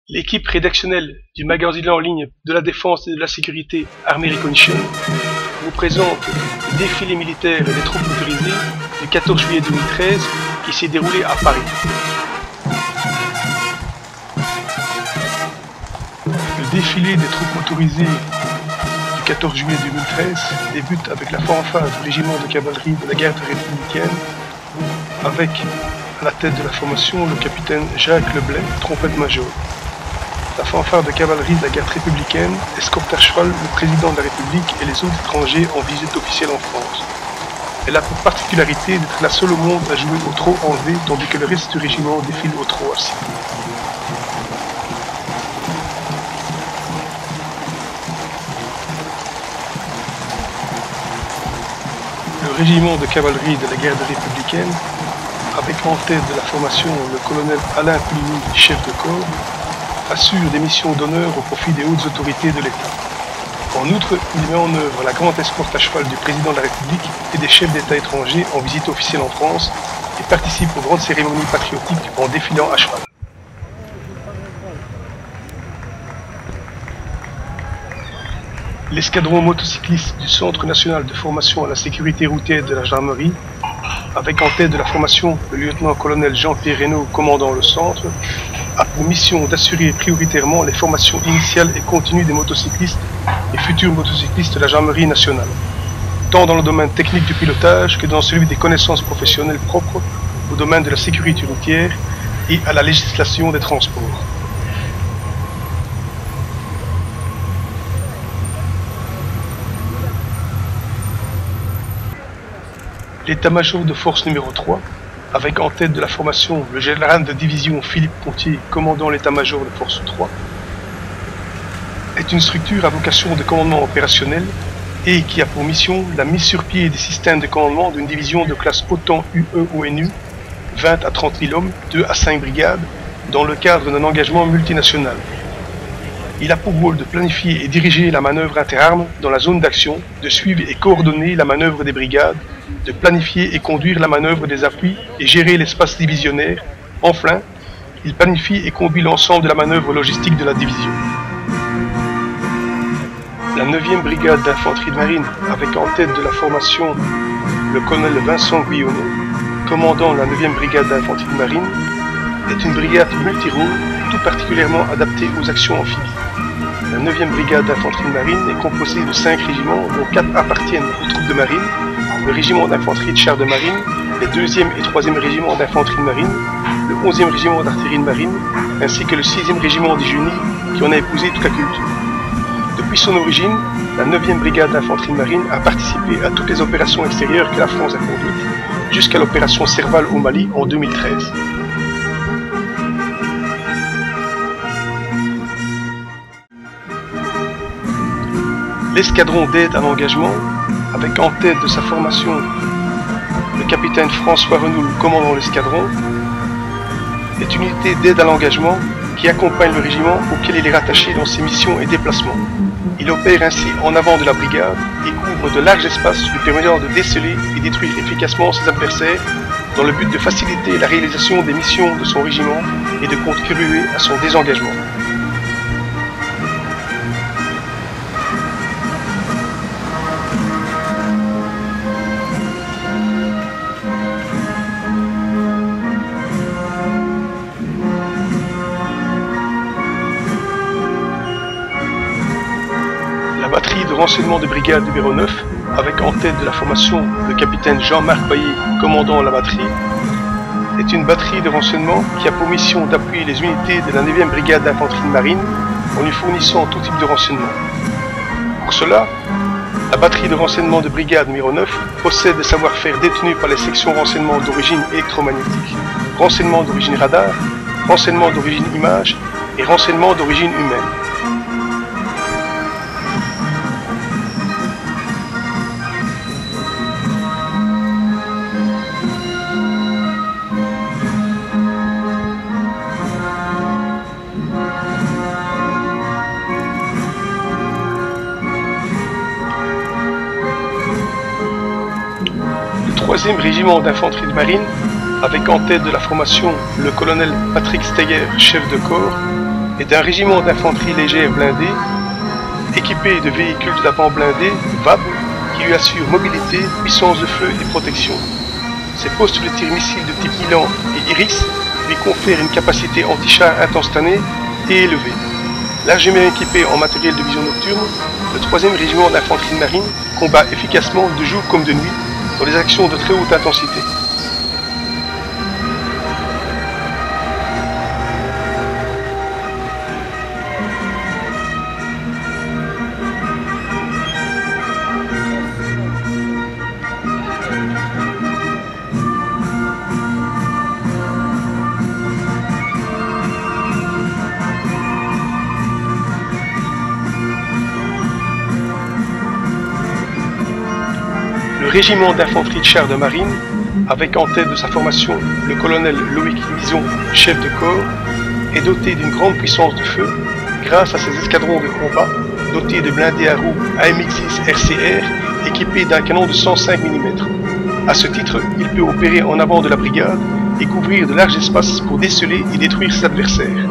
L'équipe rédactionnelle du magazine en ligne de la défense et de la sécurité Army Recognition vous présente le défilé militaire des troupes motorisées du 14 juillet 2013 qui s'est déroulé à Paris. Le défilé des troupes motorisées du 14 juillet 2013 débute avec la fanfare du régiment de cavalerie de la garde républicaine avec à la tête de la formation le capitaine Jacques Leblay, trompette-major. La fanfare de cavalerie de la garde républicaine escorte à cheval le président de la République et les autres étrangers en visite officielle en France. Elle a pour particularité d'être la seule au monde à jouer au trot enlevé tandis que le reste du régiment défile au trot assis. Le régiment de cavalerie de la garde républicaine, avec en tête de la formation le colonel Alain Pouligny, chef de corps, assure des missions d'honneur au profit des hautes autorités de l'État. En outre, il met en œuvre la grande escorte à cheval du président de la République et des chefs d'État étrangers en visite officielle en France et participe aux grandes cérémonies patriotiques en défilant à cheval. L'escadron motocycliste du Centre national de formation à la sécurité routière de la gendarmerie, avec en tête de la formation le lieutenant-colonel Jean-Pierre Reynaud commandant le centre, a pour mission d'assurer prioritairement les formations initiales et continues des motocyclistes et futurs motocyclistes de la gendarmerie nationale, tant dans le domaine technique du pilotage que dans celui des connaissances professionnelles propres au domaine de la sécurité routière et à la législation des transports. L'état-major de force numéro 3, avec en tête de la formation le général de division Philippe Pontier, commandant l'état-major de force 3, est une structure à vocation de commandement opérationnel et qui a pour mission la mise sur pied des systèmes de commandement d'une division de classe OTAN UE-ONU, 20 à 30 000 hommes, 2 à 5 brigades, dans le cadre d'un engagement multinational. Il a pour rôle de planifier et diriger la manœuvre interarmes dans la zone d'action, de suivre et coordonner la manœuvre des brigades, de planifier et conduire la manœuvre des appuis et gérer l'espace divisionnaire. Enfin, il planifie et conduit l'ensemble de la manœuvre logistique de la division. La 9e brigade d'infanterie de marine, avec en tête de la formation le colonel Vincent Guyonnet, commandant la 9e brigade d'infanterie de marine, est une brigade multirôle, tout particulièrement adaptée aux actions amphibies. La 9e brigade d'infanterie de marine est composée de 5 régiments, dont 4 appartiennent aux troupes de marine, le régiment d'infanterie de chars de marine, les 2e et 3e régiments d'infanterie de marine, le 11e régiment d'artillerie de marine, ainsi que le 6e régiment des génies qui en a épousé toute la culture. Depuis son origine, la 9e brigade d'infanterie de marine a participé à toutes les opérations extérieures que la France a conduites, jusqu'à l'opération Serval au Mali en 2013. L'escadron d'aide à l'engagement, avec en tête de sa formation le capitaine François Renoul commandant l'escadron, est une unité d'aide à l'engagement qui accompagne le régiment auquel il est rattaché dans ses missions et déplacements. Il opère ainsi en avant de la brigade et couvre de larges espaces lui permettant de déceler et détruire efficacement ses adversaires dans le but de faciliter la réalisation des missions de son régiment et de contribuer à son désengagement. La batterie de renseignement de brigade numéro 9, avec en tête de la formation le capitaine Jean-Marc Baillet, commandant la batterie, est une batterie de renseignement qui a pour mission d'appuyer les unités de la 9e brigade d'infanterie de marine en lui fournissant tout type de renseignement. Pour cela, la batterie de renseignement de brigade numéro 9 possède des savoir-faire détenus par les sections renseignement d'origine électromagnétique, renseignement d'origine radar, renseignement d'origine image et renseignement d'origine humaine. Le 3e régiment d'infanterie de marine, avec en tête de la formation le colonel Patrick Steger, chef de corps, est un régiment d'infanterie légère blindée équipé de véhicules d'avant blindés VAB qui lui assurent mobilité, puissance de feu et protection. Ses postes de tir missiles de type Milan et Iris lui confèrent une capacité anti-char instantanée et élevée. Largement équipé en matériel de vision nocturne, le 3e régiment d'infanterie de marine combat efficacement de jour comme de nuit dans des actions de très haute intensité. Le régiment d'infanterie de chars de marine, avec en tête de sa formation le colonel Loïc Mison, chef de corps, est doté d'une grande puissance de feu grâce à ses escadrons de combat dotés de blindés à roues AMX-6 RCR équipés d'un canon de 105 mm. A ce titre, il peut opérer en avant de la brigade et couvrir de larges espaces pour déceler et détruire ses adversaires.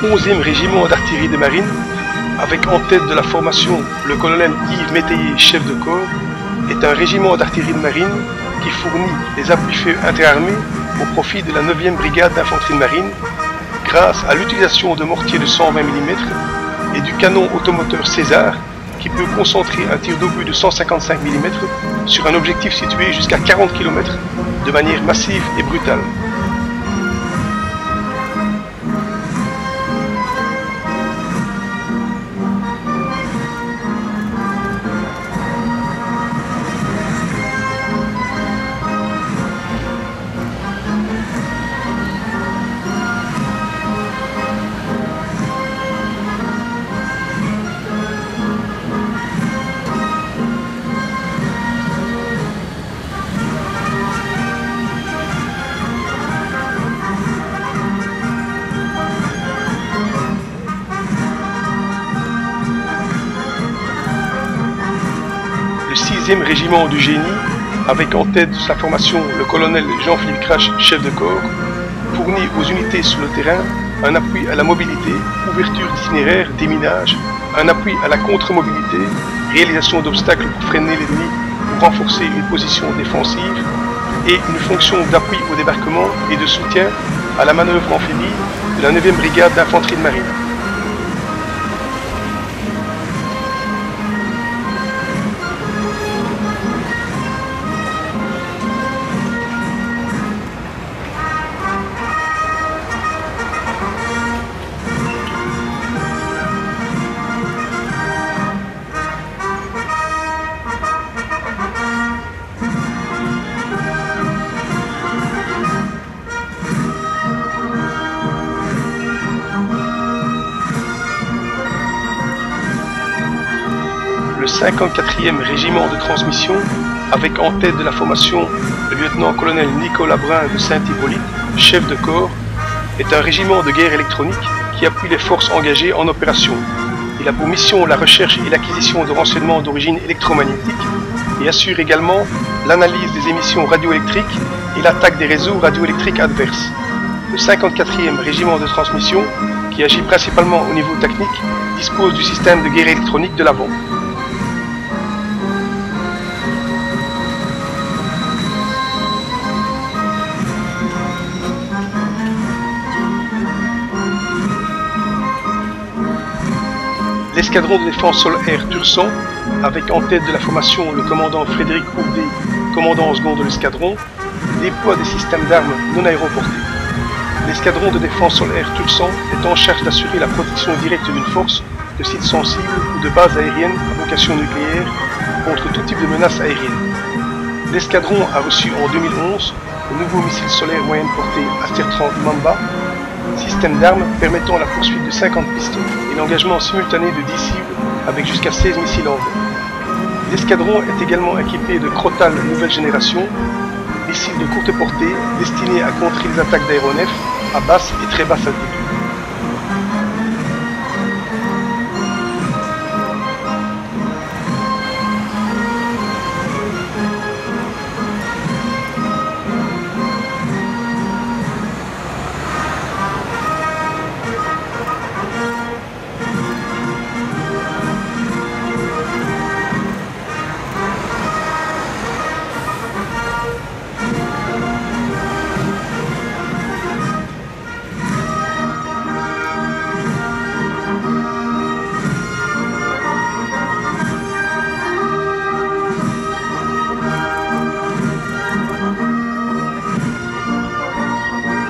Le 11e régiment d'artillerie de marine, avec en tête de la formation le colonel Yves Métayer, chef de corps, est un régiment d'artillerie de marine qui fournit des appuis-feu interarmés au profit de la 9e brigade d'infanterie de marine grâce à l'utilisation de mortiers de 120 mm et du canon automoteur César qui peut concentrer un tir d'obus de 155 mm sur un objectif situé jusqu'à 40 km de manière massive et brutale. Le 6e régiment du génie, avec en tête de sa formation le colonel Jean-Philippe Crache, chef de corps, fournit aux unités sur le terrain un appui à la mobilité, ouverture d'itinéraire, déminage, un appui à la contre-mobilité, réalisation d'obstacles pour freiner l'ennemi ou renforcer une position défensive, et une fonction d'appui au débarquement et de soutien à la manœuvre amphibie de la 9e brigade d'infanterie de marine. Le 54e régiment de transmission, avec en tête de la formation le lieutenant-colonel Nicolas Brun de Saint-Hippolyte, chef de corps, est un régiment de guerre électronique qui appuie les forces engagées en opération. Il a pour mission la recherche et l'acquisition de renseignements d'origine électromagnétique et assure également l'analyse des émissions radioélectriques et l'attaque des réseaux radioélectriques adverses. Le 54e régiment de transmission, qui agit principalement au niveau technique, dispose du système de guerre électronique de l'avant. L'escadron de défense sol-air Tursan, avec en tête de la formation le commandant Frédéric Oudé, commandant en second de l'escadron, déploie des systèmes d'armes non aéroportés. L'escadron de défense sol-air Tursan est en charge d'assurer la protection directe d'une force, de sites sensibles ou de bases aériennes à vocation nucléaire contre tout type de menaces aériennes. L'escadron a reçu en 2011 le nouveau missile solaire moyenne portée Aster 30 Mamba, système d'armes permettant la poursuite de 50 pistons et l'engagement simultané de 10 cibles avec jusqu'à 16 missiles en vol. L'escadron est également équipé de Crotale nouvelle génération, missiles de courte portée destinés à contrer les attaques d'aéronefs à basse et très basse altitude.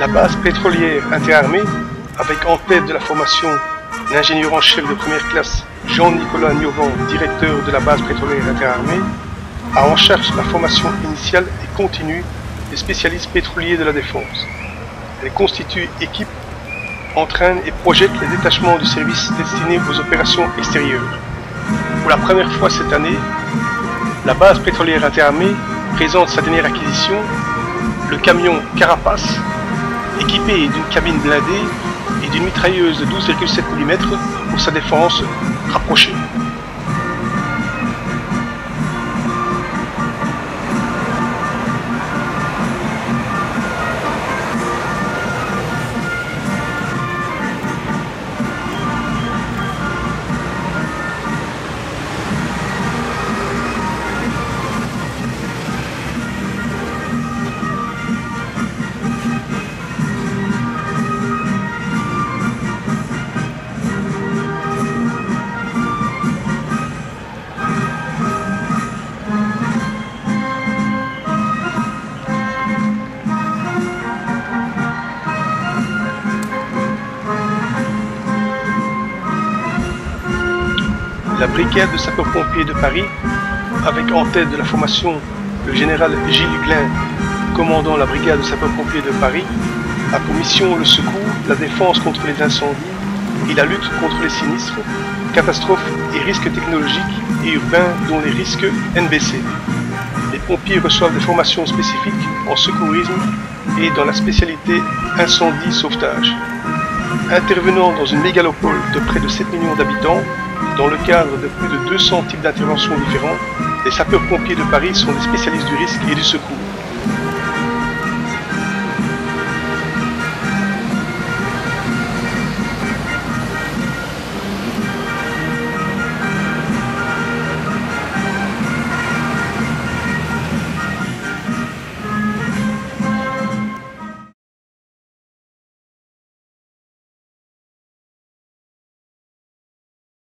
La base pétrolière interarmée, avec en tête de la formation l'ingénieur en chef de première classe Jean-Nicolas Niovant, directeur de la base pétrolière interarmée, a en charge la formation initiale et continue des spécialistes pétroliers de la défense. Elle constitue équipe, entraîne et projette les détachements de services destinés aux opérations extérieures. Pour la première fois cette année, la base pétrolière interarmée présente sa dernière acquisition, le camion Carapace, équipé d'une cabine blindée et d'une mitrailleuse de 12,7 mm pour sa défense rapprochée. La brigade de sapeurs-pompiers de Paris, avec en tête de la formation le général Gilles Glin, commandant la brigade de sapeurs-pompiers de Paris, a pour mission le secours, la défense contre les incendies et la lutte contre les sinistres, catastrophes et risques technologiques et urbains dont les risques NBC. Les pompiers reçoivent des formations spécifiques en secourisme et dans la spécialité incendie-sauvetage. Intervenant dans une mégalopole de près de 7 millions d'habitants, dans le cadre de plus de 200 types d'interventions différents, les sapeurs-pompiers de Paris sont des spécialistes du risque et du secours.